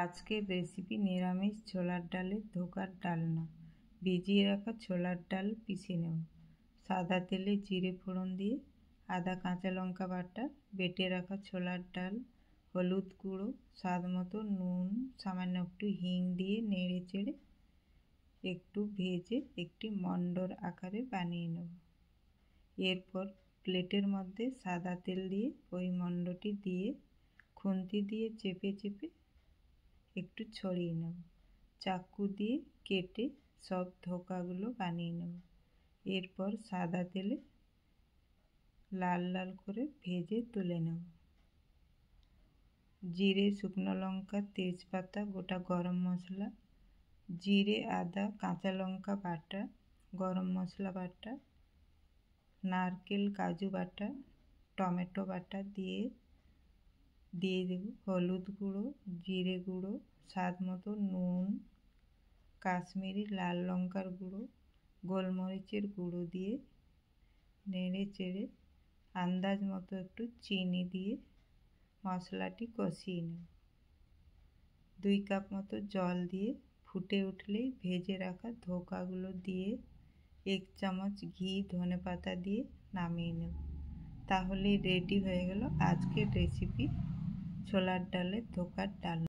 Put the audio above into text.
আজকের রেসিপি নিরামিষ ছোলার ডালের ধোকার ডালনা। ভিজিয়ে রাখা ছোলার ডাল পিষে নেব। সাদা তেলে জিরে ফোড়ন দিয়ে আদা কাঁচা লঙ্কা বাটা, বেটে রাখা ছোলার ডাল, হলুদ গুঁড়ো, স্বাদ মতো নুন, সামান্য একটু হিং দিয়ে নেড়ে চেড়ে একটু ভেজে একটি মণ্ডর আকারে বানিয়ে নেব। এরপর প্লেটের মধ্যে সাদা তেল দিয়ে ওই মণ্ডটি দিয়ে খুন্তি দিয়ে চেপে চেপে একটু ছড়িয়ে নেব। চাকু দিয়ে কেটে সব ধোকাগুলো বানিয়ে নেব। এরপর সাদা তেলে লাল লাল করে ভেজে তুলে নেব। জিরে, শুকনো লঙ্কা, তেজপাতা, গোটা গরম মশলা, জিরে, আদা, কাঁচা লঙ্কা বাটা, গরম মশলা বাটা, নারকেল কাজু বাটা, টমেটো বাটা দিয়ে দেব হলুদ গুঁড়ো, জিরে গুঁড়ো, স্বাদ মতো নুন, কাশ্মীরি লাল লঙ্কার গুঁড়ো, গোলমরিচের গুঁড়ো দিয়ে নেড়ে চেড়ে আন্দাজ মতো একটু চিনি দিয়ে মশলাটি কষিয়ে নেব। 2 কাপ মতো জল দিয়ে ফুটে উঠলেই ভেজে রাখা ধোকাগুলো দিয়ে 1 চামচ ঘি ধনেপাতা দিয়ে নামিয়ে নেব। তাহলে রেডি হয়ে গেল আজকের রেসিপি ছোলার ডালের ধোকার ডাল।